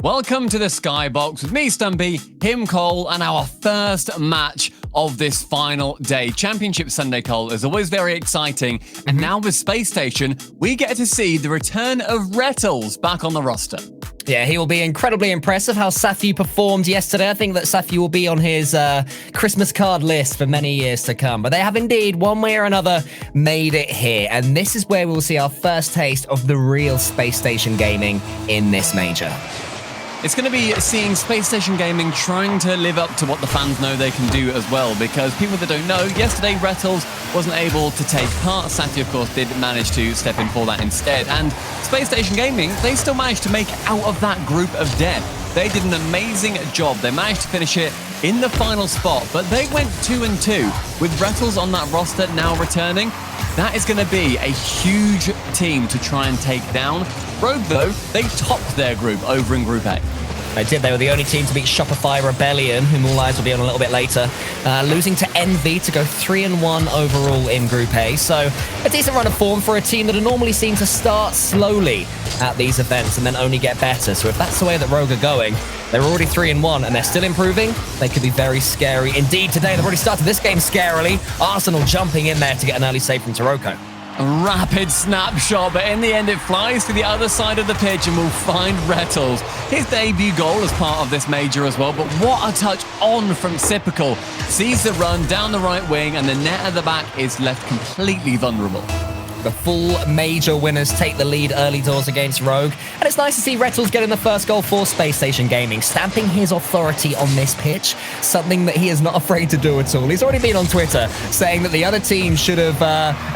Welcome to the Skybox with me, Stumpy, him, Cole, and our first match of this final day. Championship Sunday, Cole, is always very exciting. And now with Space Station, we get to see the return of Rettles back on the roster. Yeah, he will be incredibly impressive how Safi performed yesterday. I think that Safi will be on his Christmas card list for many years to come. But they have indeed, one way or another, made it here. And this is where we will see our first taste of the real Space Station Gaming in this major. It's going to be seeing Space Station Gaming trying to live up to what the fans know they can do as well, because people that don't know, yesterday Rettles wasn't able to take part. Safi, of course, did manage to step in for that instead. And Space Station Gaming, they still managed to make it out of that group of death. They did an amazing job. They managed to finish it in the final spot, but they went 2-2 with Rettles on that roster now returning. That is going to be a huge team to try and take down. Rogue, though, they topped their group over in Group A. They did. They were the only team to beat Shopify Rebellion, whom all eyes will be on a little bit later, losing to Envy to go 3-1 overall in Group A. So a decent run of form for a team that are normally seen to start slowly at these events and then only get better. So if that's the way that Rogue are going, they're already 3-1 and they're still improving. They could be very scary indeed today. They've already started this game scarily. Arsenal jumping in there to get an early save from Taroco. A rapid snapshot, but in the end it flies to the other side of the pitch and will find Rettles. His debut goal as part of this major as well, but what a touch on from Sipical. Sees the run down the right wing and the net at the back is left completely vulnerable. The full major winners take the lead early doors against Rogue. And it's nice to see Rettles getting the first goal for Space Station Gaming, stamping his authority on this pitch, something that he is not afraid to do at all. He's already been on Twitter saying that the other team should have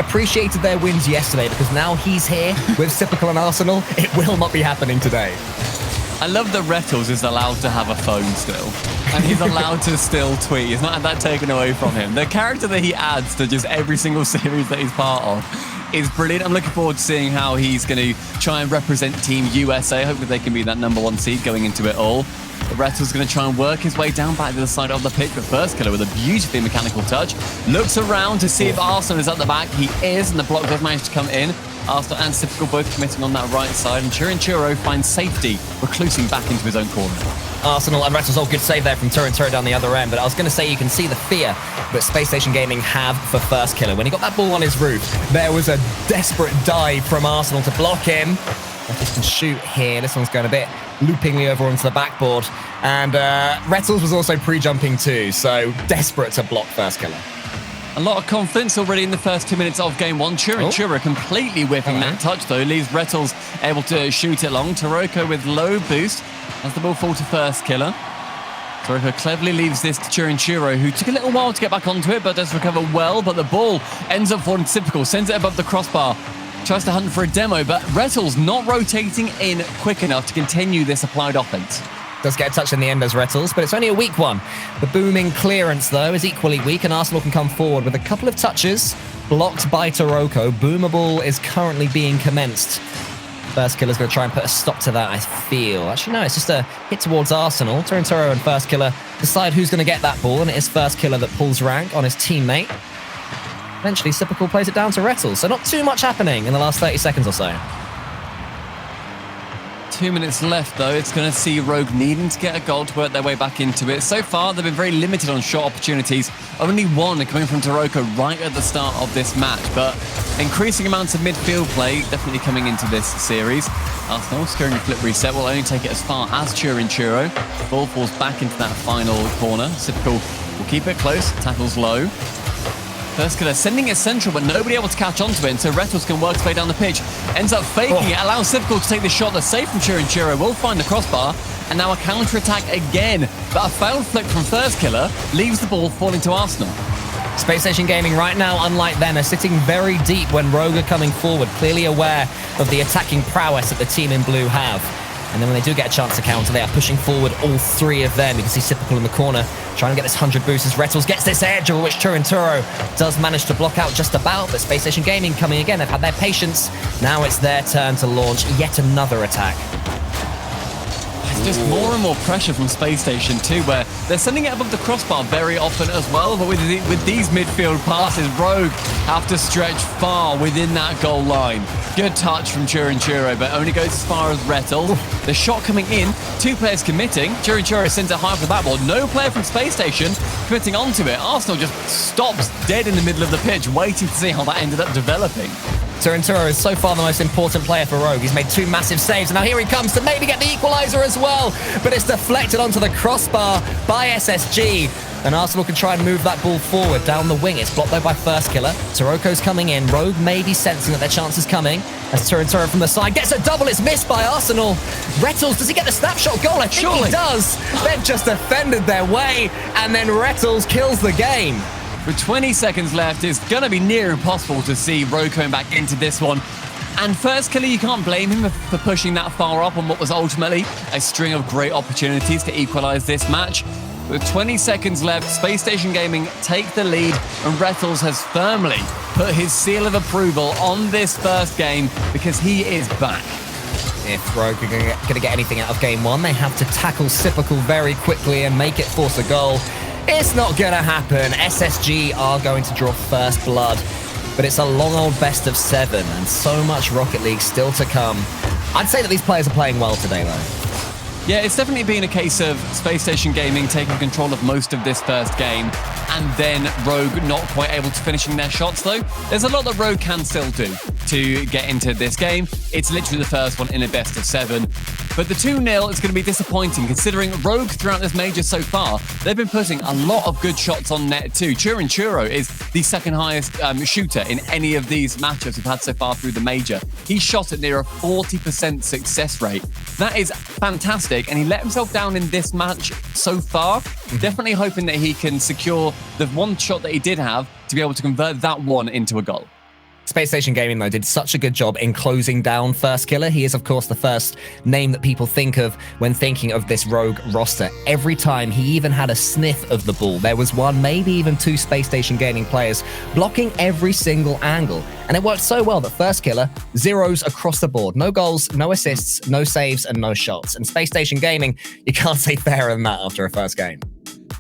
appreciated their wins yesterday, because now he's here with Sipical and Arsenal. It will not be happening today. I love that Rettles is allowed to have a phone still. And he's allowed to still tweet. He's not had that taken away from him. The character that he adds to just every single series that he's part of is brilliant. I'm looking forward to seeing how he's going to try and represent Team USA. Hopefully they can be that #1 seed going into it all. But Rettles going to try and work his way down back to the side of the pitch. But first killer with a beautifully mechanical touch. Looks around to see if Arsenal is at the back. He is, and the block does manage to come in. Arsenal and Sipical both committing on that right side. And Chiro finds safety, reclusing back into his own corner. Arsenal and Rettles, all good save there from Turo down the other end. But I was going to say, you can see the fear that Space Station Gaming have for first killer. When he got that ball on his roof, there was a desperate dive from Arsenal to block him. Rettles can shoot here. This one's going a bit loopingly over onto the backboard. And Rettles was also pre-jumping too, so desperate to block first killer. A lot of confidence already in the first 2 minutes of game one. Chiro completely whipping that touch, though. Leaves Rettles able to shoot it long. Taroco with low boost as the ball fall to first killer. Taroco cleverly leaves this to Chiro, who took a little while to get back onto it, but does recover well. But the ball ends up falling to Sipical, sends it above the crossbar. Tries to hunt for a demo, but Rettles not rotating in quick enough to continue this applied offense. Does get a touch in the end as Rettles, but it's only a weak one. The booming clearance, though, is equally weak, and Arsenal can come forward with a couple of touches blocked by Taroco. Boomer ball is currently being commenced. First killer's going to try and put a stop to that, I feel. Actually, no, it's just a hit towards Arsenal. Turo and first killer decide who's going to get that ball, and it is first killer that pulls rank on his teammate. Eventually, Sipical plays it down to Rettles, so not too much happening in the last 30 seconds or so. 2 minutes left, though. It's going to see Rogue needing to get a goal to work their way back into it. So far, they've been very limited on shot opportunities. Only one coming from Taroco right at the start of this match. But increasing amounts of midfield play definitely coming into this series. Arsenal securing a flip reset will only take it as far as Chiro. Ball falls back into that final corner. Sipical will keep it close. Tackles low. First killer sending it central, but nobody able to catch onto it, and so Rettles can work his way down the pitch. Ends up faking it, allows Sipical to take the shot that's safe from Chiro. Will find the crossbar, and now a counter-attack again. But a failed flick from first killer leaves the ball falling to Arsenal. Space Station Gaming right now, unlike them, are sitting very deep when Rogue are coming forward, clearly aware of the attacking prowess that the team in blue have. And then when they do get a chance to counter, they are pushing forward all three of them. You can see Sipical in the corner trying to get this 100 boost as Rettles gets this edge, over which Turo does manage to block out just about. But Space Station Gaming coming again. They've had their patience. Now it's their turn to launch yet another attack. It's just more and more pressure from Space Station too, where they're sending it above the crossbar very often as well. But with these midfield passes, Rogue have to stretch far within that goal line. Good touch from Churo, but only goes as far as Rettel. The shot coming in, 2 players committing. Churo sends it high for the backboard. No player from Space Station committing onto it. Arsenal just stops dead in the middle of the pitch, waiting to see how that ended up developing. Turo is so far the most important player for Rogue. He's made 2 massive saves, and now here he comes to maybe get the equaliser as well. But it's deflected onto the crossbar by SSG. And Arsenal can try and move that ball forward down the wing. It's blocked though by First Killer. Taroco's coming in. Rogue may be sensing that their chance is coming. As Turo from the side gets a double. It's missed by Arsenal. Rettles, does he get the snapshot goal? I think he does. They've just defended their way. And then Rettles kills the game. With 20 seconds left, it's going to be near impossible to see Rogue coming back into this one. And First Killer, you can't blame him for pushing that far up on what was ultimately a string of great opportunities to equalize this match. With 20 seconds left, Space Station Gaming take the lead, and Rettles has firmly put his seal of approval on this first game because he is back. If Rogue are going to get anything out of game 1, they have to tackle Sipical very quickly and make it force a goal. It's not going to happen. SSG are going to draw first blood, but it's a long old best of 7 and so much Rocket League still to come. I'd say that these players are playing well today, though. Yeah, it's definitely been a case of Space Station Gaming taking control of most of this first game, and then Rogue not quite able to finishing their shots, though. There's a lot that Rogue can still do to get into this game. It's literally the first one in a best of 7. But the 2-0 is going to be disappointing, considering Rogue throughout this major so far, they've been putting a lot of good shots on net too. Churo is the second highest shooter in any of these matchups we've had so far through the major. He shot at near a 40% success rate. That is fantastic, and he let himself down in this match so far. Definitely hoping that he can secure the one shot that he did have to be able to convert that one into a goal. Space Station Gaming, though, did such a good job in closing down First Killer. He is, of course, the first name that people think of when thinking of this Rogue roster. Every time he even had a sniff of the ball, there was 1, maybe even 2 Space Station Gaming players blocking every single angle. And it worked so well that First Killer, 0s across the board. No goals, no assists, no saves, and no shots. And Space Station Gaming, you can't say fairer than that after a first game.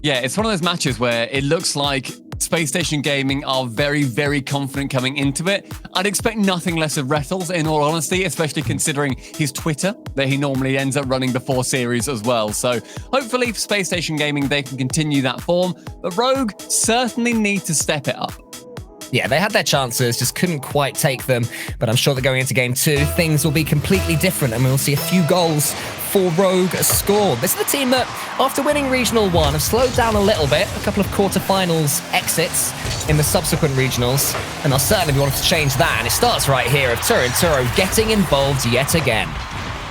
Yeah, it's one of those matches where it looks like Space Station Gaming are very, very confident coming into it. I'd expect nothing less of Rettles, in all honesty, especially considering his Twitter that he normally ends up running before series as well. So hopefully for Space Station Gaming, they can continue that form. But Rogue certainly need to step it up. Yeah, they had their chances, just couldn't quite take them. But I'm sure that going into game 2, things will be completely different and we'll see a few goals for Rogue scored. This is the team that, after winning Regional 1, have slowed down a little bit. A couple of quarterfinals exits in the subsequent regionals. And they'll certainly be wanting to change that. And it starts right here of Turo getting involved yet again.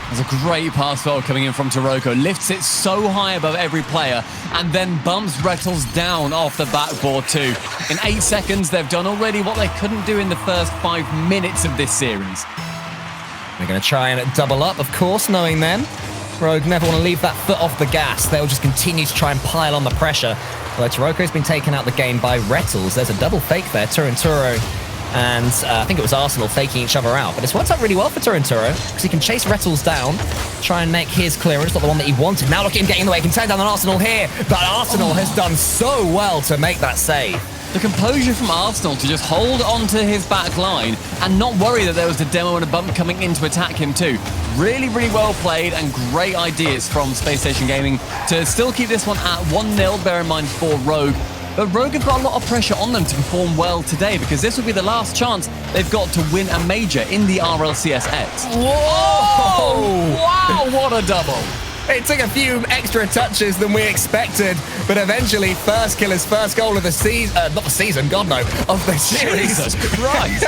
There's a great pass forward coming in from Taroco. Lifts it so high above every player and then bumps Rettles down off the backboard too. In 8 seconds, they've done already what they couldn't do in the first 5 minutes of this series. They're going to try and double up, of course, knowing them. Rogue never want to leave that foot off the gas. They'll just continue to try and pile on the pressure. Although Taroco's been taken out the game by Rettles. There's a double fake there, Turo. And I think it was Arsenal faking each other out. But it's worked out really well for Turo because he can chase Rettles down, try and make his clearance, not the one that he wanted. Now look at him getting in the way. He can turn down on Arsenal here. But Arsenal has done so well to make that save. The composure from Arsenal to just hold onto his back line and not worry that there was a demo and a bump coming in to attack him too. Really, really well played and great ideas from Space Station Gaming to still keep this one at 1-0, bear in mind for Rogue. But Rogue have got a lot of pressure on them to perform well today because this will be the last chance they've got to win a major in the RLCS X. Whoa! Wow, what a double! It took a few extra touches than we expected, but eventually First Killer's first goal of the season, not the season, God no, of the series. Jesus Christ.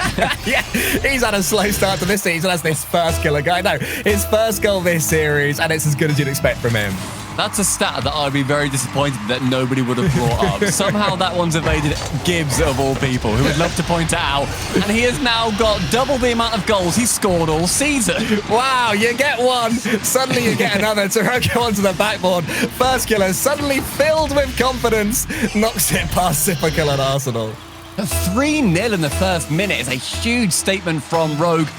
Yeah, he's had a slow start to this season as this First Killer guy. No, his first goal this series, and it's as good as you'd expect from him. That's a stat that I'd be very disappointed that nobody would have brought up. Somehow that one's evaded Gibbs of all people, who would love to point it out. And he has now got double the amount of goals he's scored all season. Wow, you get one, suddenly you get another. Taroco onto the backboard. First Killer suddenly filled with confidence, knocks it past Sipical and Arsenal. A 3-0 in the first minute is a huge statement from Rogue.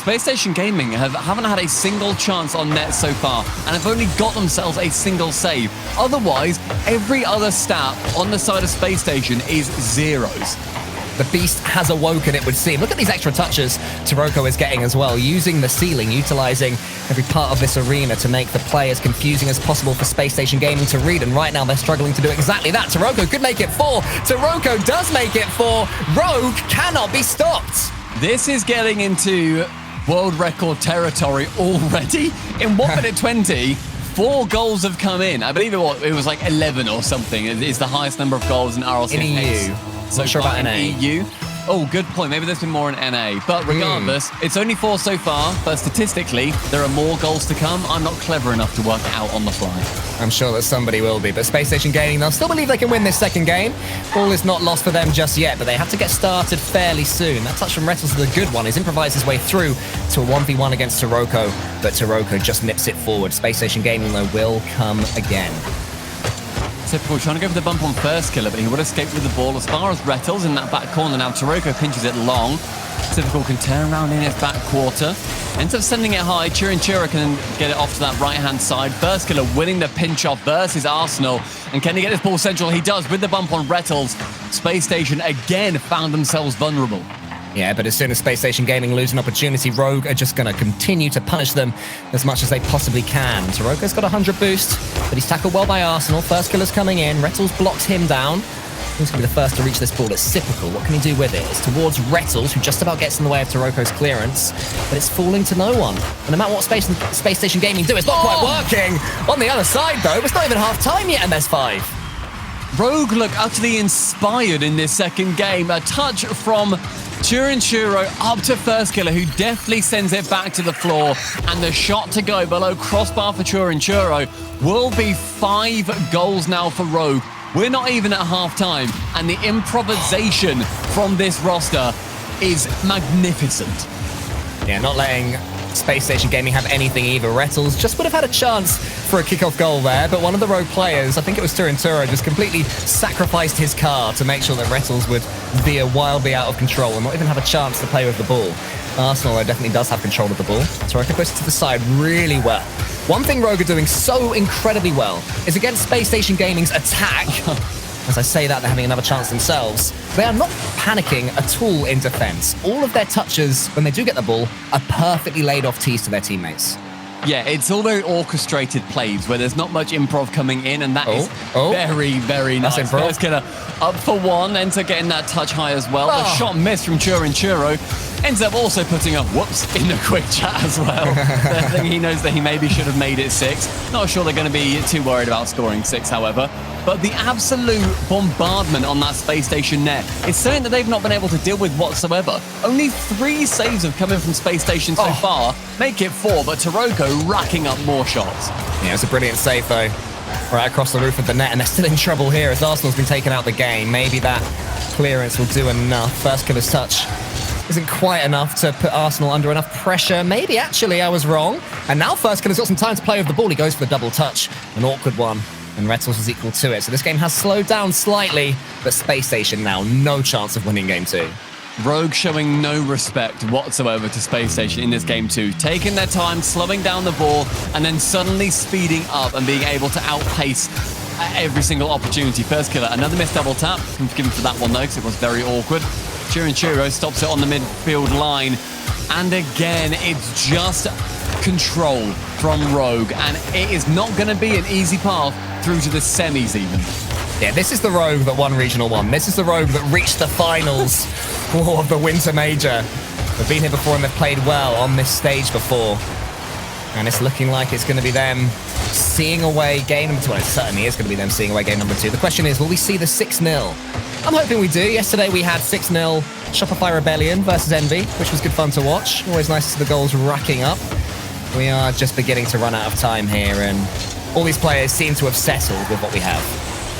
Spacestation Gaming haven't had a single chance on net so far and have only got themselves a single save. Otherwise, every other stat on the side of Space Station is zeros. The beast has awoken, it would seem. Look at these extra touches Taroco is getting as well, using the ceiling, utilizing every part of this arena to make the play as confusing as possible for Space Station Gaming to read, and right now they're struggling to do exactly that. Taroco could make it 4. Taroco does make it 4. Rogue cannot be stopped. This is getting into world record territory already. In 1 minute 20, 4 goals have come in. I believe it was like 11 or something. It's the highest number of goals in RLCS. In EU. So Not sure about NA. EU. Oh, good point. Maybe there's been more in NA. But regardless, it's only 4 so far. But statistically, there are more goals to come. I'm not clever enough to work it out on the fly. I'm sure that somebody will be. But Space Station Gaming, they'll still believe they can win this second game. All is not lost for them just yet, but they have to get started fairly soon. That touch from Rettles is a good one. He's improvised his way through to a 1v1 against Taroco, but Taroco just nips it forward. Space Station Gaming, though, will come again. Typical, trying to go for the bump on first killer, but he would escape with the ball as far as Rettles in that back corner. Now Taroco pinches it long. Typical can turn around in his back quarter. Ends up sending it high. Chura can get it off to that right-hand side. First killer winning the pinch-off versus Arsenal. And can he get this ball central? He does with the bump on Rettles. Space Station again found themselves vulnerable. Yeah, but as soon as Space Station Gaming lose an opportunity, Rogue are just going to continue to punish them as much as they possibly can. Taroco's got a 100 boost, but he's tackled well by Arsenal. First killer's coming in. Rettles blocks him down. He's going to be the first to reach this ball. It's Typical. What can he do with it? It's towards Rettles, who just about gets in the way of Taroco's clearance, but it's falling to no one. And no matter what Space Station Gaming do, it's not quite working. On the other side, though, it's not even half time yet, and there's 5. Rogue look utterly inspired in this second game. A touch from Churo up to first killer, who deftly sends it back to the floor, and the shot to go below crossbar for Churo will be 5 goals now for Rogue. We're not even at half-time, and the improvisation from this roster is magnificent. Yeah, not letting Space Station Gaming have anything either. Rettles just would have had a chance for a kickoff goal there, but one of the Rogue players, I think it was Turinturo, just completely sacrificed his car to make sure that Rettles would veer wildly out of control and not even have a chance to play with the ball. Arsenal, though, definitely does have control of the ball. Taroco puts it to the side really well. One thing Rogue are doing so incredibly well is against Space Station Gaming's attack. As I say that, they're having another chance themselves. They are not panicking at all in defense. All of their touches, when they do get the ball, are perfectly laid off tees to their teammates. Yeah, it's all very orchestrated plays where there's not much improv coming in, and that is very, very nice. That's improv. First killer up for 1, ends up getting that touch high as well. The shot missed from Churo. Ends up also putting up, in the quick chat as well. I think he knows that he maybe should have made it 6. Not sure they're going to be too worried about scoring 6, however. But the absolute bombardment on that Space Station net is something that they've not been able to deal with whatsoever. Only 3 saves have come in from Space Station so far. Make it 4, but Taroco racking up more shots. Yeah, it's a brilliant save, though. Right across the roof of the net, and they're still in trouble here as Arsenal's been taken out of the game. Maybe that clearance will do enough. First killer's touch isn't quite enough to put Arsenal under enough pressure. Maybe, actually, I was wrong. And now first killer's got some time to play with the ball. He goes for the double touch. An awkward one. And Rettles is equal to it. So this game has slowed down slightly, but Space Station now no chance of winning game 2. Rogue showing no respect whatsoever to Space Station in this game 2. Taking their time, slowing down the ball, and then suddenly speeding up and being able to outpace every single opportunity. First killer, another missed double tap. I'm forgiven for that one though, because it was very awkward. Churo stops it on the midfield line. And again, it's just control from Rogue, and it is not going to be an easy path through to the semis even. Yeah, this is the Rogue that won Regional 1. This is the Rogue that reached the finals of the Winter Major. They've been here before and they've played well on this stage before. And it's looking like it's going to be them seeing away game number 2. Well, it certainly is going to be them seeing away game number 2. The question is, will we see the 6-0? I'm hoping we do. Yesterday we had 6-0 Shopify Rebellion versus Envy, which was good fun to watch. Always nice to see the goals racking up. We are just beginning to run out of time here, and all these players seem to have settled with what we have.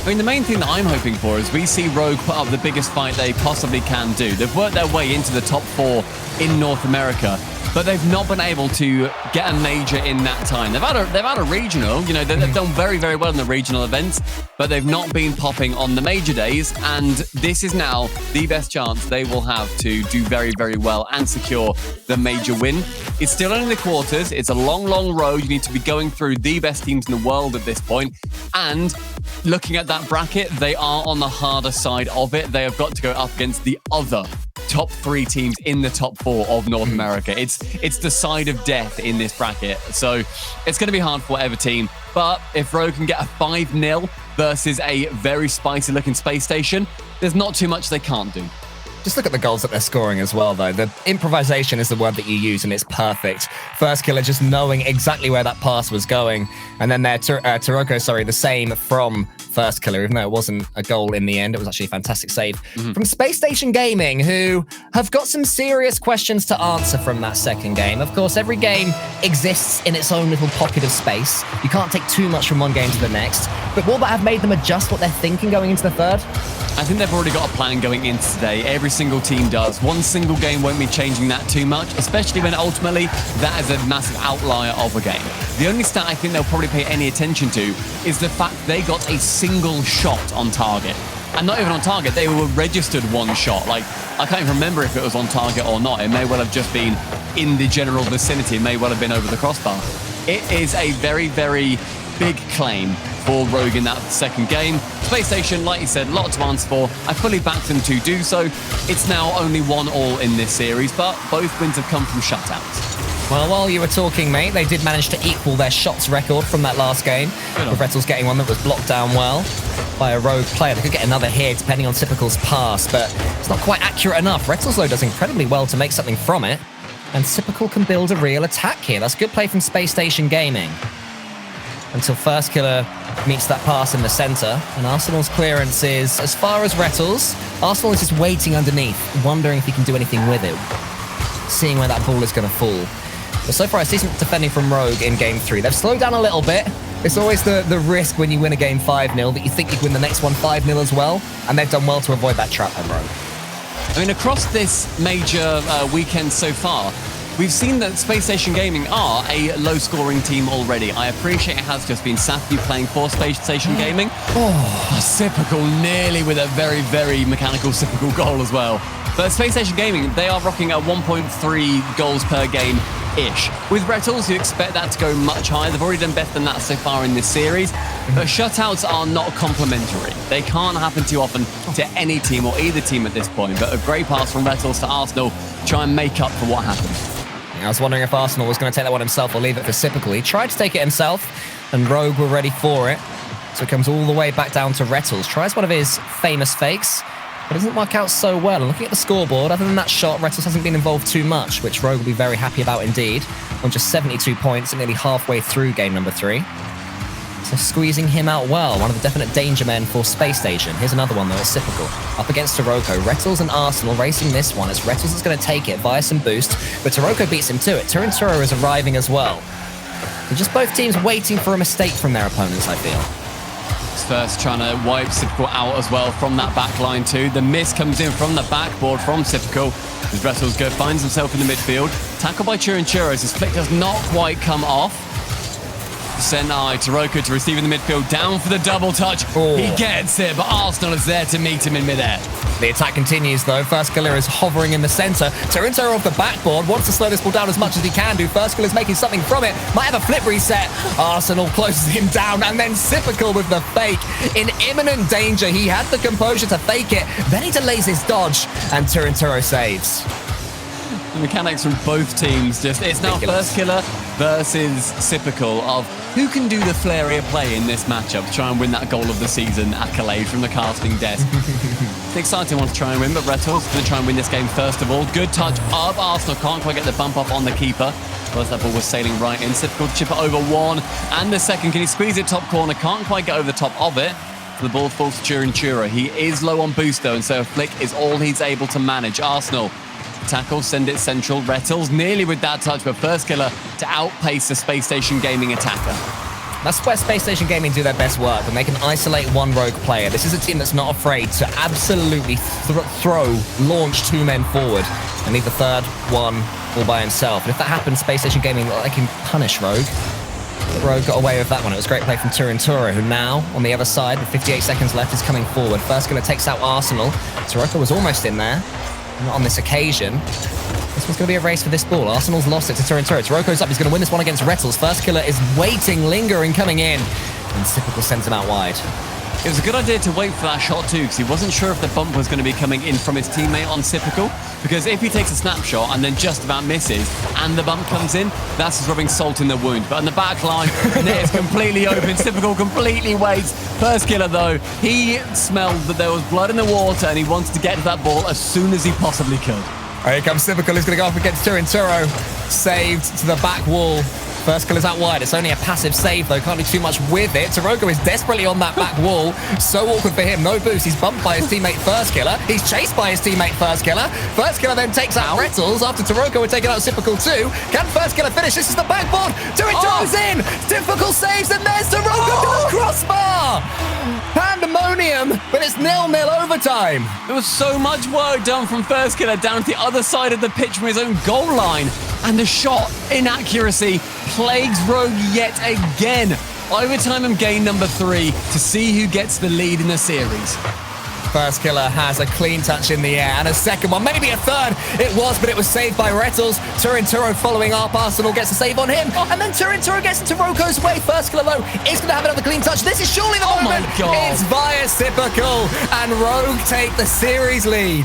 I mean, the main thing that I'm hoping for is we see Rogue put up the biggest fight they possibly can do. They've worked their way into the top 4 in North America. but they've not been able to get a major in that time. They've had a regional, you know, they've done very, very well in the regional events, but they've not been popping on the major days, and this is now the best chance they will have to do very, very well and secure the major win. It's still only the quarters. It's a long, long road. You need to be going through the best teams in the world at this point, and looking at that bracket, they are on the harder side of it. They have got to go up against the other top 3 teams in the top 4 of North America. It's the side of death in this bracket. So it's going to be hard for whatever team. But if Rogue can get a 5-0 versus a very spicy looking Space Station, there's not too much they can't do. Just look at the goals that they're scoring as well, though. The improvisation is the word that you use, and it's perfect. First killer just knowing exactly where that pass was going. And then Taroco, the same from first killer, even though it wasn't a goal in the end. It was actually a fantastic save from Spacestation Gaming, who have got some serious questions to answer from that second game. Of course, every game exists in its own little pocket of space. You can't take too much from one game to the next. But will that have made them adjust what they're thinking going into the third? I think they've already got a plan going into today. Every single team does. One single game won't be changing that too much, especially when ultimately that is a massive outlier of a game. The only stat I think they'll probably pay any attention to is the fact they got a single shot on target. And not even on target, they were registered one shot. Like, I can't even remember if it was on target or not. It may well have just been in the general vicinity. It may well have been over the crossbar. It is a very, very big claim for Rogue in that second game. Space Station, like you said, a lot to answer for. I fully backed them to do so. It's now only 1-1 in this series, but both wins have come from shutouts. Well, while you were talking, mate, they did manage to equal their shots record from that last game, with Rettles getting one that was blocked down well by a Rogue player. They could get another here, depending on Typical's pass, but it's not quite accurate enough. Rettles, though, does incredibly well to make something from it, and Typical can build a real attack here. That's good play from Space Station Gaming. Until first killer meets that pass in the center, and Arsenal's clearance is as far as Rettles. Arsenal is just waiting underneath, wondering if he can do anything with it, seeing where that ball is going to fall. But so far, it's decent defending from Rogue in Game 3. They've slowed down a little bit. It's always the risk when you win a game 5-0 that you think you can win the next one 5-0 as well, and they've done well to avoid that trap on Rogue. I mean, across this major weekend so far, we've seen that Space Station Gaming are a low-scoring team already. I appreciate it has just been Safi playing for Space Station Gaming. Typical, nearly with a very, very mechanical Typical goal as well. But Space Station Gaming, they are rocking at 1.3 goals per game-ish. With Rettles, you expect that to go much higher. They've already done better than that so far in this series. But shutouts are not complimentary. They can't happen too often to any team or either team at this point. But a great pass from Rettles to Arsenal to try and make up for what happened. I was wondering if Arsenal was going to take that one himself or leave it for Typical. He tried to take it himself, and Rogue were ready for it. So it comes all the way back down to Rettles. Tries one of his famous fakes, but doesn't work out so well. And looking at the scoreboard, other than that shot, Rettles hasn't been involved too much, which Rogue will be very happy about indeed. On just 72 points and nearly halfway through game number 3. So squeezing him out well, one of the definite danger men for Space Station. Here's another one though, it's Typical. Up against Taroco, Rettles and Arsenal racing this one as Rettles is going to take it via some boost, but Taroco beats him to it. Turinturo is arriving as well. So just both teams waiting for a mistake from their opponents, I feel. First trying to wipe Typical out as well from that back line too. The miss comes in from the backboard from Typical as Rettles finds himself in the midfield. Tackled by Churinchuros. His flick does not quite come off. Senai, Taroco to receive in the midfield, down for the double touch. He gets it, but Arsenal is there to meet him in midair. The attack continues though. First killer is hovering in the center. Turinturo off the backboard, wants to slow this ball down as much as he can do. First killer is making something from it. Might have a flip reset. Arsenal closes him down, and then Typical with the fake. In imminent danger, he had the composure to fake it. Then he delays his dodge, and Turinturo saves. The mechanics from both teams it's now first killer versus Typical of who can do the flarier play in this matchup to try and win that goal of the season accolade from the casting desk. It's an exciting one to try and win, but Rettles going to try and win this game first of all. Good touch up. Arsenal can't quite get the bump off on the keeper. First that ball was sailing right in. Typical to chip it over one and the second. Can he squeeze it top corner? Can't quite get over the top of it. The ball falls to Churinchura. He is low on boost though, and so a flick is all he's able to manage. Arsenal tackle, send it central. Rettles nearly with that touch, but first killer to outpace the Space Station Gaming attacker. That's where Spacestation Gaming do their best work, when they can isolate one rogue player. This is a team that's not afraid to absolutely launch 2 men forward and leave the third one all by himself. And if that happens, Spacestation Gaming, they can punish Rogue. But Rogue got away with that one. It was a great play from Taroco, who now, on the other side, with 58 seconds left, is coming forward. First Killer takes out Arsenal. Taroco was almost in there. Not on this occasion. This one's going to be a race for this ball. Arsenal's lost it to Taroco. Taroco's up. He's going to win this one against Rettles. First Killer is waiting, lingering, coming in. And Typical sends him out wide. It was a good idea to wait for that shot too, because he wasn't sure if the bump was going to be coming in from his teammate on Typical. Because if he takes a snapshot and then just about misses, and the bump comes in, that's just rubbing salt in the wound. But on the back line, net is completely open. Typical completely waits. First Killer, though, he smelled that there was blood in the water, and he wanted to get to that ball as soon as he possibly could. Here comes Typical, who's going to go up against Taroco. Saved to the back wall. First Killer's out wide. It's only a passive save, though. Can't do too much with it. Taroco is desperately on that back wall. So awkward for him. No boost. He's bumped by his teammate First Killer. He's chased by his teammate First Killer. First Killer then takes out Rettles after Taroco had taken out Typical too. Can First Killer finish? This is the backboard. Taroco's in. Typical saves, and there's Taroco to the crossbar. Pandemonium, but it's 0-0 overtime. There was so much work done from First Killer down to the other side of the pitch from his own goal line. And the shot inaccuracy plagues Rogue yet again. Overtime and game number 3 to see who gets the lead in the series. First Killer has a clean touch in the air, and a second one, maybe a third. It was, but it was saved by Rettles. Taroco following up. Arsenal gets a save on him, and then Taroco gets into Taroco's way. First Killer, though, is going to have another clean touch. This is surely the moment. My God. It's via Typical, and Rogue take the series lead.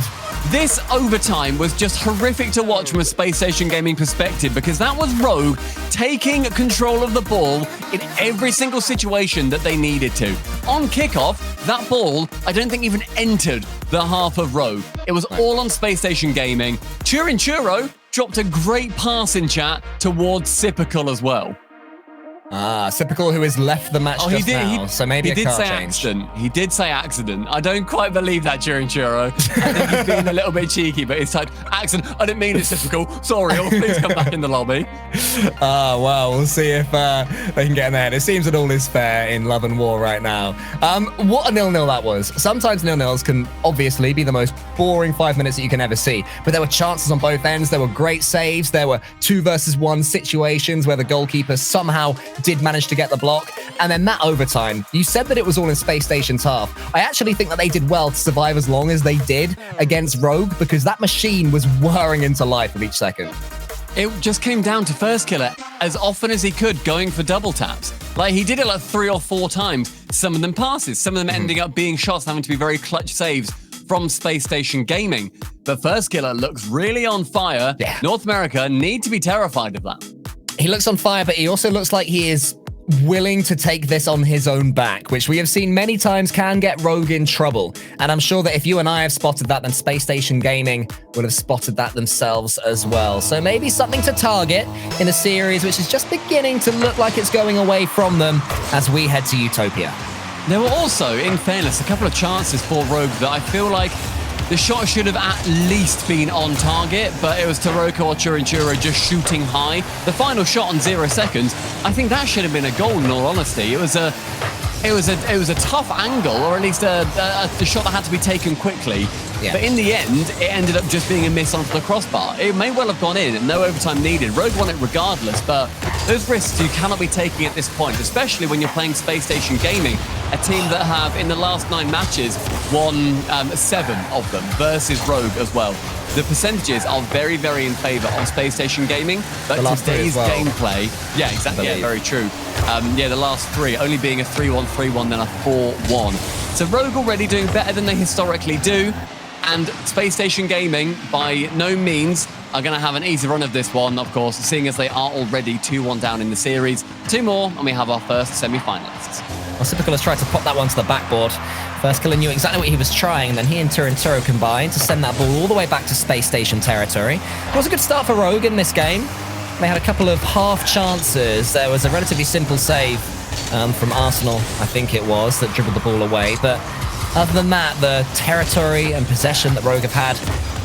This overtime was just horrific to watch from a Spacestation Gaming perspective, because that was Rogue taking control of the ball in every single situation that they needed to. On kickoff, that ball, I don't think even entered the half of Rogue. It was all on Spacestation Gaming. Churo dropped a great pass in chat towards Typical as well. Typical, who has left the match just now, so maybe a car change. Accident. He did say accident. I don't quite believe that during Churo. I think he's being a little bit cheeky, but it's like, accident, I didn't mean it, Typical. Sorry, please come back in the lobby. Well, we'll see if they can get in there. It seems that all is fair in love and war right now. What a 0-0 that was. Sometimes 0-0s can obviously be the most boring 5 minutes that you can ever see, but there were chances on both ends. There were great saves. There were 2 versus 1 situations where the goalkeeper somehow did manage to get the block. And then that overtime, you said that it was all in Space Station's half. I actually think that they did well to survive as long as they did against Rogue, because that machine was whirring into life with each second. It just came down to First Killer as often as he could going for double taps. Like, he did it like 3 or 4 times. Some of them passes, some of them ending up being shots, having to be very clutch saves from Space Station Gaming. But First Killer looks really on fire. Yeah. North America need to be terrified of that. He looks on fire, but he also looks like he is willing to take this on his own back, which we have seen many times can get Rogue in trouble. And I'm sure that if you and I have spotted that, then Space Station Gaming would have spotted that themselves as well. So maybe something to target in a series which is just beginning to look like it's going away from them as we head to Utopia. There were also, in fairness, a couple of chances for Rogue that I feel like the shot should have at least been on target, but it was Taroco or Churo just shooting high. The final shot on 0 seconds, I think that should have been a goal, in all honesty. It was a tough angle, or at least the shot that had to be taken quickly. Yeah. But in the end, it ended up just being a miss onto the crossbar. It may well have gone in, and no overtime needed. Rogue won it regardless, but those risks you cannot be taking at this point, especially when you're playing Space Station Gaming, a team that have, in the last 9 matches, won 7 of them versus Rogue as well. The percentages are very, very in favor of Space Station Gaming, but today's gameplay, yeah, exactly, yeah, very true. The last 3 only being a 3-1, 3-1, then a 4-1. So Rogue already doing better than they historically do, and Space Station Gaming, by no means, are going to have an easy run of this one, of course, seeing as they are already 2-1 down in the series. 2 more, and we have our first semi-finalists. Well, Typical has tried to pop that one to the backboard. First Killer knew exactly what he was trying, and then he and Taroco combined to send that ball all the way back to Space Station territory. It was a good start for Rogue in this game. They had a couple of half chances. There was a relatively simple save from Arsenal, I think it was, that dribbled the ball away. But other than that, the territory and possession that Rogue have had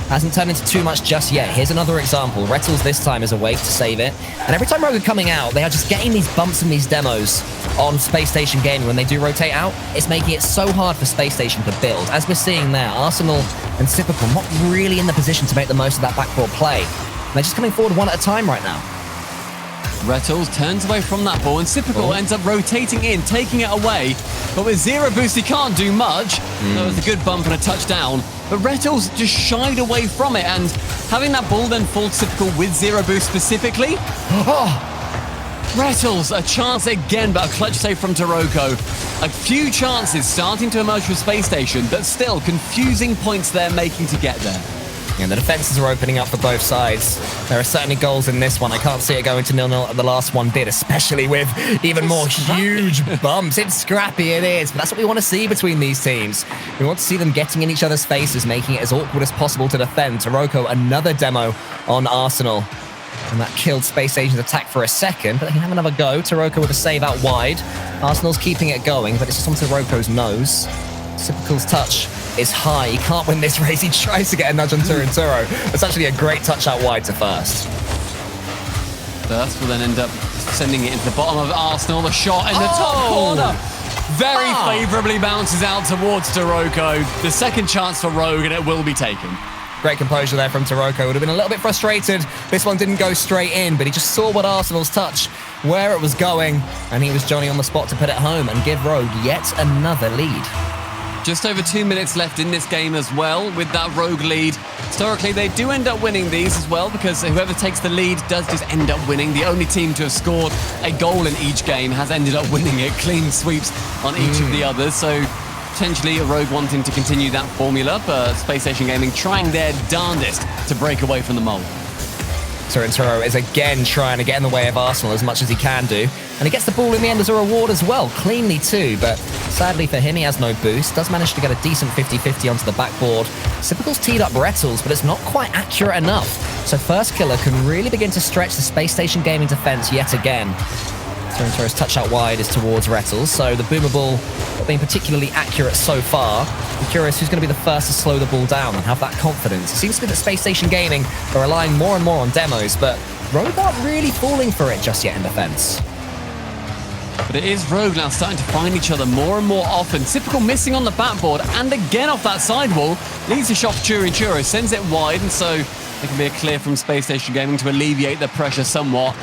Hasn't turned into too much just yet. Here's another example. Rettles this time is awake to save it. And every time Rogue are coming out, they are just getting these bumps and these demos on Spacestation Gaming when they do rotate out. It's making it so hard for Spacestation to build. As we're seeing there, Arsenal and Typical not really in the position to make the most of that backboard play. And they're just coming forward one at a time right now. Rettles turns away from that ball, and Typical ends up rotating in, taking it away. But with zero boost, he can't do much. That was a good bump and a touchdown. But Rettles just shied away from it, and having that ball then fall to Typical with zero boost specifically. Rettles, a chance again, but a clutch save from Taroco. A few chances starting to emerge from Space Station, but still confusing points they're making to get there. And the defenses are opening up for both sides. There are certainly goals in this one. I can't see it going to 0-0 the last one did, especially with even more huge bumps. It's scrappy, it is, but that's what we want to see between these teams. We want to see them getting in each other's faces, making it as awkward as possible to defend. Taroco, another demo on Arsenal. And that killed Space Station's attack for a second, but they can have another go. Taroco with a save out wide. Arsenal's keeping it going, but it's just on Taroco's nose. Typical's touch is high. He can't win this race. He tries to get a nudge on Turo. It's actually a great touch out wide to first. First will then end up sending it into the bottom of Arsenal. The shot in the top corner. Very favourably bounces out towards Taroco. The second chance for Rogue, and it will be taken. Great composure there from Taroco. Would have been a little bit frustrated. This one didn't go straight in, but he just saw what Arsenal's touch, where it was going, and he was Johnny on the spot to put it home and give Rogue yet another lead. Just over 2 minutes left in this game as well with that Rogue lead. Historically, they do end up winning these as well because whoever takes the lead does just end up winning. The only team to have scored a goal in each game has ended up winning it. Clean sweeps on each of the others. So potentially a Rogue wanting to continue that formula, but Spacestation Gaming trying their darndest to break away from the mold. Turo is again trying to get in the way of Arsenal as much as he can do. And he gets the ball in the end as a reward as well, cleanly too. But sadly for him, he has no boost. Does manage to get a decent 50-50 onto the backboard. Typical's teed up Rettles, but it's not quite accurate enough. So First Killer can really begin to stretch the Space Station Gaming defense yet again. Turo's touch out wide is towards Rettles, so the boomer ball not being particularly accurate so far. I'm curious who's going to be the first to slow the ball down and have that confidence. It seems to be that Space Station Gaming are relying more and more on demos, but Rogue aren't really falling for it just yet in defense. But it is Rogue now starting to find each other more and more often. Typical missing on the backboard, and again off that sidewall. Leads the shot for Turo, sends it wide, and so it can be a clear from Space Station Gaming to alleviate the pressure somewhat.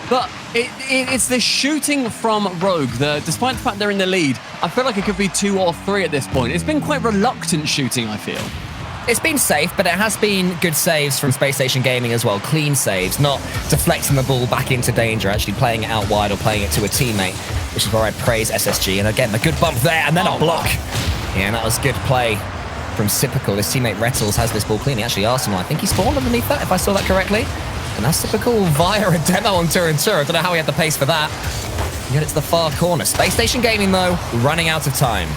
But it's the shooting from Rogue. Despite the fact they're in the lead, I feel like it could be 2 or 3 at this point. It's been quite reluctant shooting, I feel. It's been safe, but it has been good saves from Space Station Gaming as well. Clean saves, not deflecting the ball back into danger, actually playing it out wide or playing it to a teammate, which is where I praise SSG. And again, the good bump there, and then a block. Yeah, and that was good play from Typical. His teammate Rettles has this ball clean. Actually, Arsenal, I think he spawned underneath that, if I saw that correctly. And that's Typical via a demo on Turo. I don't know how he had the pace for that. Get it to the far corner. Space Station Gaming, though, running out of time.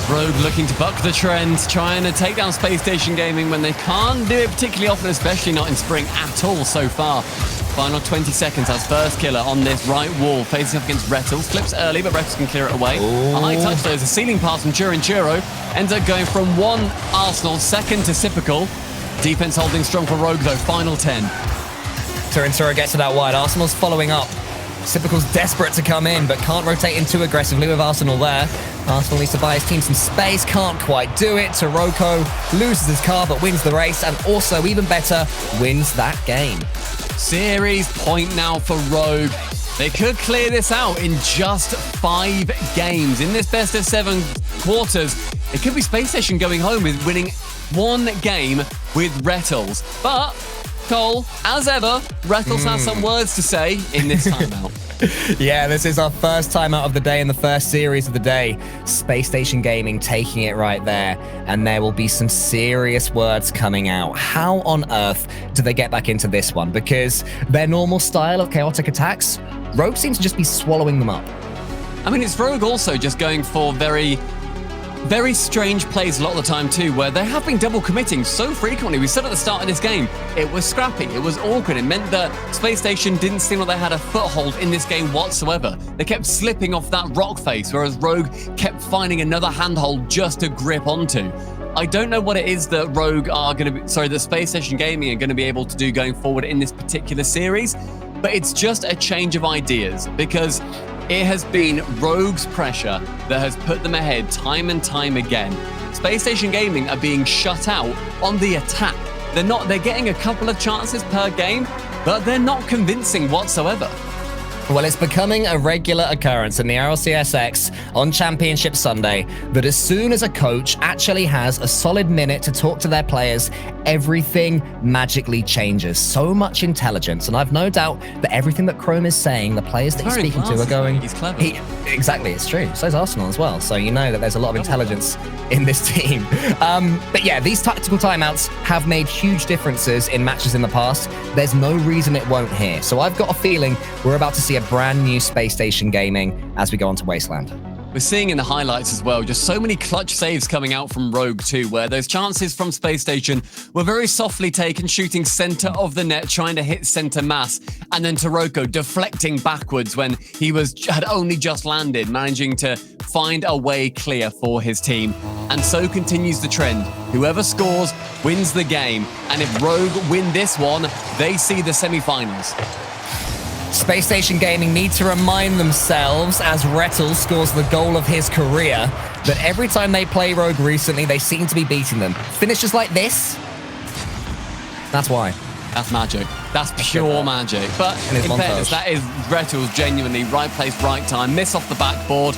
Rogue looking to buck the trend, trying to take down Space Station Gaming when they can't do it particularly often, especially not in spring at all so far. Final 20 seconds as First Killer on this right wall, facing up against Rettles. Flips early, but Rettles can clear it away. A high touch, though, is a ceiling pass from Turo. Ends up going from one Arsenal, second to Typical. Defense holding strong for Rogue, though. Final 10. Turo gets it out wide. Arsenal's following up. Typical's desperate to come in, but can't rotate in too aggressively with Arsenal there. Arsenal needs to buy his team some space, can't quite do it. Taroco loses his car, but wins the race, and also, even better, wins that game. Series point now for Rogue. They could clear this out in just 5 games. In this best of 7 quarters, it could be Space Station going home with winning 1 game with Rettles. But Cole, as ever, Rettles has some words to say in this timeout. Yeah, this is our first timeout of the day and the first series of the day. Space Station Gaming taking it right there, and there will be some serious words coming out. How on earth do they get back into this one? Because their normal style of chaotic attacks, Rogue seems to just be swallowing them up. I mean, it's Rogue also just going for very strange plays a lot of the time too, where they have been double committing so frequently. We said at the start of this game, it was scrappy, it was awkward. It meant that Space Station didn't seem like they had a foothold in this game whatsoever. They kept slipping off that rock face, whereas Rogue kept finding another handhold just to grip onto. I don't know what it is that Rogue are going to be, sorry, that Spacestation Gaming are going to be able to do going forward in this particular series, but it's just a change of ideas because it has been Rogue's pressure that has put them ahead time and time again. Spacestation Gaming are being shut out on the attack. They're getting a couple of chances per game, but they're not convincing whatsoever. Well, it's becoming a regular occurrence in the RLCS X on Championship Sunday that as soon as a coach actually has a solid minute to talk to their players, everything magically changes. So much intelligence, and I've no doubt that everything that Chrome is saying, the players that he's speaking to are going... He's clever. Exactly, it's true. So is Arsenal as well. So you know that there's a lot of intelligence in this team. But yeah, these tactical timeouts have made huge differences in matches in the past. There's no reason it won't here. So I've got a feeling we're about to see a brand new Spacestation Gaming as we go on to Wasteland. We're seeing in the highlights as well, just so many clutch saves coming out from Rogue too, where those chances from Space Station were very softly taken, shooting center of the net, trying to hit center mass, and then Taroco deflecting backwards when he had only just landed, managing to find a way clear for his team. And so continues the trend. Whoever scores wins the game, and if Rogue win this one, they see the semi-finals. Spacestation Gaming need to remind themselves, as Rettel scores the goal of his career, that every time they play Rogue recently, they seem to be beating them. Finishes like this, that's why. That's magic. That's pure magic. But in fairness, that is Rettel's genuinely right place, right time. Miss off the backboard.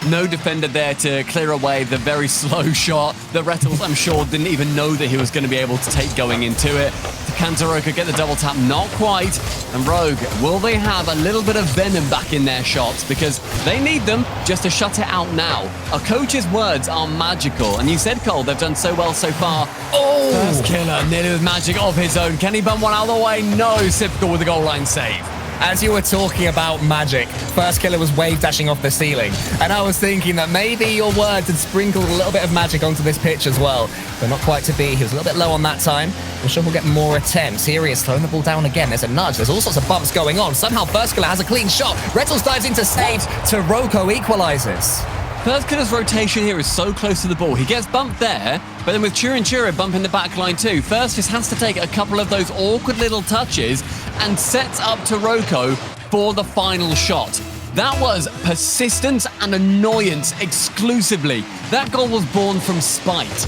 No defender there to clear away the very slow shot that Rettles, I'm sure, didn't even know that he was going to be able to take going into it. Can Taroco get the double tap? Not quite. And Rogue, will they have a little bit of venom back in their shots? Because they need them just to shut it out now. A coach's words are magical. And you said, Cole, they've done so well so far. Oh! First killer, nearly with magic of his own. Can he bump one out of the way? No, Sipkle with a goal line save. As you were talking about magic, first killer was wave dashing off the ceiling. And I was thinking that maybe your words had sprinkled a little bit of magic onto this pitch as well. But not quite to be. He was a little bit low on that time. I'm sure we'll get more attempts. Here he is throwing the ball down again. There's a nudge. There's all sorts of bumps going on. Somehow first killer has a clean shot. Rettles dives into saves. Taroco equalizes. First killer's rotation here is so close to the ball. He gets bumped there, but then with Chiro bumping the back line too, First just has to take a couple of those awkward little touches and sets up Taroco for the final shot. That was persistence and annoyance exclusively. That goal was born from spite.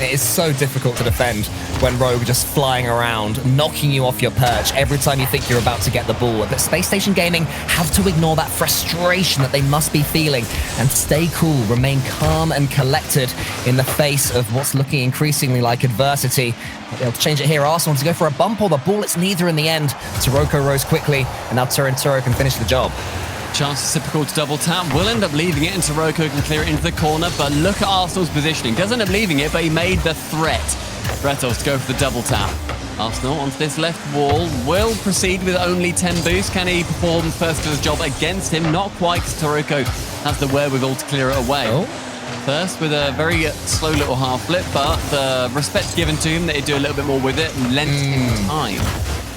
It is so difficult to defend when Rogue just flying around, knocking you off your perch every time you think you're about to get the ball. But Spacestation Gaming have to ignore that frustration that they must be feeling and stay cool, remain calm and collected in the face of what's looking increasingly like adversity. They'll be able to change it here. Arsenal to go for a bump or the ball. It's neither in the end. Taroco rose quickly, and now Toro can finish the job. Chance for Sipkle to double tap. Will end up leaving it, and Taroco can clear it into the corner. But look at Arsenal's positioning. Doesn't end up leaving it, but he made the threat. Rettles to go for the double tap. Arsenal onto this left wall. Will proceed with only 10 boosts. Can he perform first killer's job against him? Not quite. Taroco has the wherewithal to clear it away. Oh. First with a very slow little half flip, but the respect given to him that he'd do a little bit more with it and lent him time.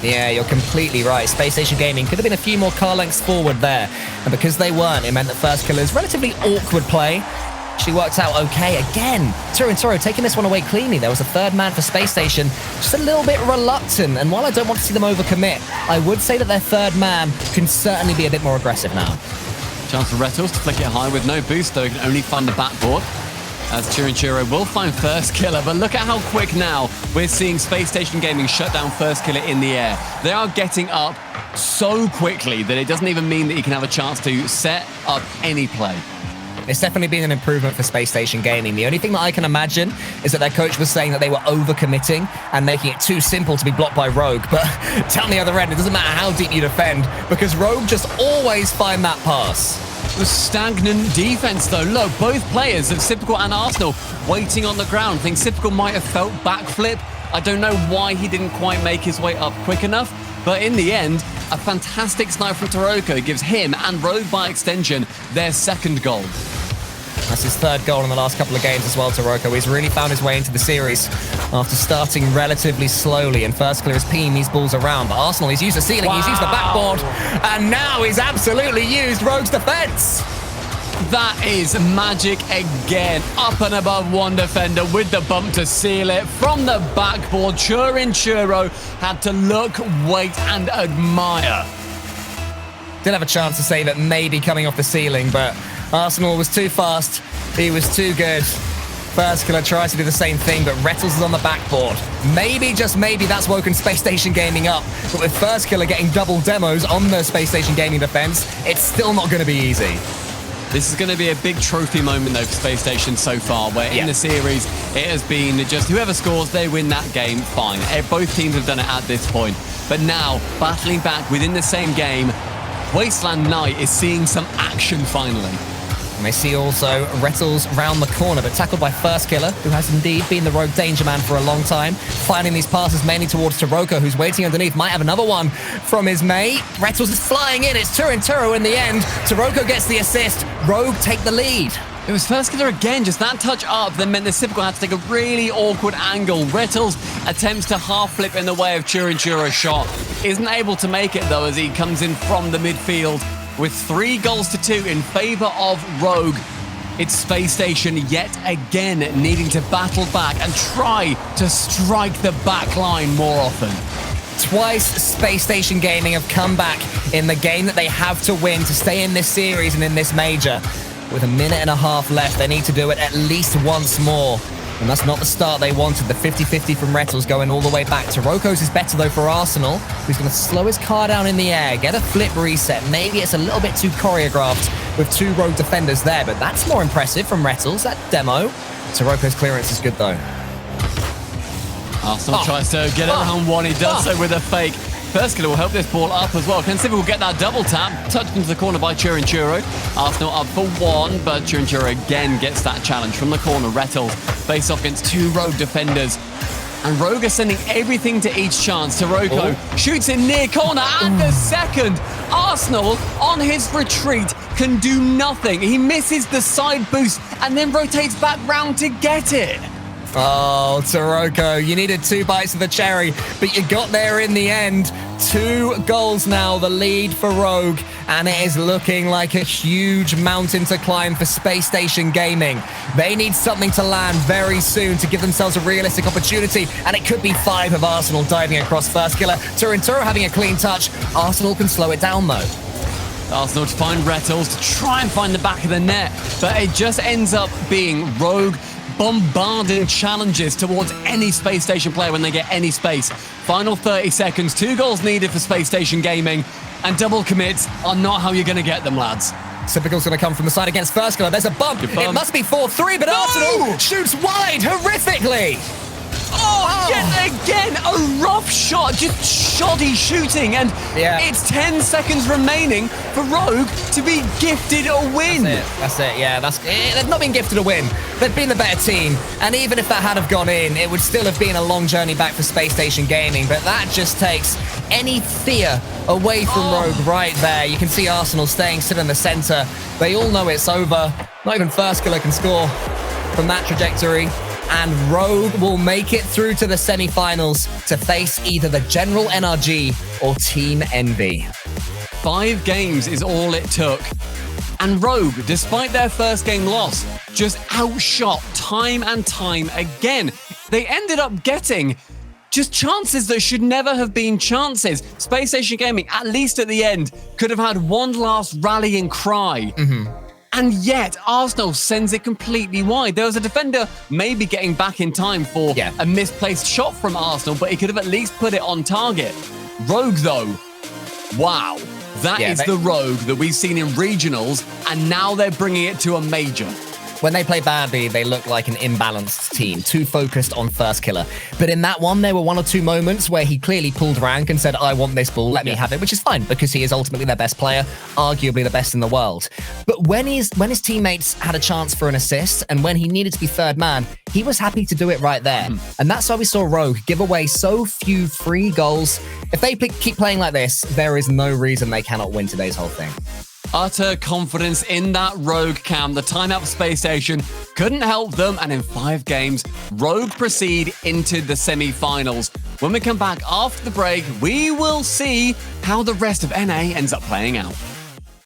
Yeah, you're completely right. Spacestation Gaming could have been a few more car lengths forward there. And because they weren't, it meant that first killer's relatively awkward play actually worked out okay. Again, Toro taking this one away cleanly. There was a third man for Space Station, just a little bit reluctant. And while I don't want to see them overcommit, I would say that their third man can certainly be a bit more aggressive now. Chance for Rettles to flick it high with no boost, though. He can only find the backboard. As Chiro will find first killer, but look at how quick now we're seeing Space Station Gaming shut down first killer in the air. They are getting up so quickly that it doesn't even mean that you can have a chance to set up any play. It's definitely been an improvement for Space Station Gaming. The only thing that I can imagine is that their coach was saying that they were overcommitting and making it too simple to be blocked by Rogue. But down the other end, it doesn't matter how deep you defend because Rogue just always find that pass. The stagnant defense, though. Look, both players of Sipkle and Arsenal waiting on the ground. I think Sipkle might have felt backflip. I don't know why he didn't quite make his way up quick enough. But in the end, a fantastic snipe from Taroco gives him and Rogue by extension their second goal. That's his third goal in the last couple of games as well, Taroco. He's really found his way into the series after starting relatively slowly. And first clear is peeing these balls around. But Arsenal, he's used the ceiling, he's used the backboard. And now he's absolutely used Rogue's defense. That is magic again. Up and above one defender with the bump to seal it. From the backboard, Churo had to look, wait, and admire. Did have a chance to save it, maybe coming off the ceiling, but Arsenal was too fast. He was too good. First Killer tries to do the same thing, but Rettles is on the backboard. Maybe, just maybe, that's woken Spacestation Gaming up. But with First Killer getting double demos on the Spacestation Gaming defense, it's still not going to be easy. This is going to be a big trophy moment, though, for Space Station so far, where in the series, it has been just whoever scores, they win that game, fine. Both teams have done it at this point. But now, battling back within the same game, Wasteland Knight is seeing some action finally. And they see also Rettles round the corner, but tackled by First Killer, who has indeed been the rogue danger man for a long time, finding these passes mainly towards Taroco, who's waiting underneath, might have another one from his mate. Rettles is flying in, it's Turo in the end. Taroco gets the assist, Rogue take the lead. It was First Killer again, just that touch up that meant the Cypical had to take a really awkward angle. Rettles attempts to half flip in the way of Churo's shot. Isn't able to make it though, as he comes in from the midfield with 3-2 in favor of Rogue. It's Space Station yet again needing to battle back and try to strike the back line more often. Twice Space Station Gaming have come back in the game that they have to win to stay in this series and in this major. With a minute and a half left, they need to do it at least once more. And that's not the start they wanted. The 50-50 from Rettles going all the way back. Taroco's is better, though, for Arsenal, who's going to slow his car down in the air, get a flip reset. Maybe it's a little bit too choreographed with 2 rogue defenders there, but that's more impressive from Rettles, that demo. Taroco's clearance is good, though. Arsenal tries to get around one. He does so with a fake. First Killer will help this ball up as well. Can Cypical get that double tap? Touched into the corner by Churo. Arsenal up for 1, but Churo again gets that challenge from the corner. Rettles face off against 2 rogue defenders. And Rogue is sending everything to each chance. Taroco shoots in near corner and the second. Arsenal, on his retreat, can do nothing. He misses the side boost and then rotates back round to get it. Oh, Taroco, you needed 2 bites of the cherry, but you got there in the end. 2 goals now, the lead for Rogue, and it is looking like a huge mountain to climb for Space Station Gaming. They need something to land very soon to give themselves a realistic opportunity, and it could be 5 of Arsenal diving across First Killer. Turo having a clean touch. Arsenal can slow it down, though. Arsenal to find Rettles to try and find the back of the net, but it just ends up being Rogue bombarding challenges towards any Space Station player when they get any space. Final 30 seconds, 2 goals needed for Space Station Gaming, and double commits are not how you're going to get them, lads. Cypical's going to come from the side against First Killer. There's a bump. It must be 4-3, but Arsenal shoots wide horrifically. Yet again, a rough shot, just shoddy shooting, and it's 10 seconds remaining for Rogue to be gifted a win. That's it, yeah. They've not been gifted a win. They've been the better team, and even if that had have gone in, it would still have been a long journey back for Space Station Gaming, but that just takes any fear away from Rogue right there. You can see Arsenal staying still in the center. They all know it's over. Not even First Killer can score from that trajectory. And Rogue will make it through to the semi-finals to face either the General NRG or Team Envy. 5 games is all it took. And Rogue, despite their first game loss, just outshot time and time again. They ended up getting just chances that should never have been chances. Space Station Gaming, at least at the end, could have had one last rallying cry. And yet, Arsenal sends it completely wide. There was a defender maybe getting back in time for a misplaced shot from Arsenal, but he could have at least put it on target. Rogue, though, wow. That is the Rogue that we've seen in regionals, and now they're bringing it to a major. When they play badly, they look like an imbalanced team, too focused on First Killer. But in that one, there were 1 or 2 moments where he clearly pulled rank and said, I want this ball, let me have it, which is fine, because he is ultimately their best player, arguably the best in the world. But when his teammates had a chance for an assist, and when he needed to be third man, he was happy to do it right there. And that's why we saw Rogue give away so few free goals. If they keep playing like this, there is no reason they cannot win today's whole thing. Utter confidence in that Rogue cam. The timeout for Space Station couldn't help them, and in 5 games, Rogue proceed into the semi-finals. When we come back after the break, we will see how the rest of NA ends up playing out.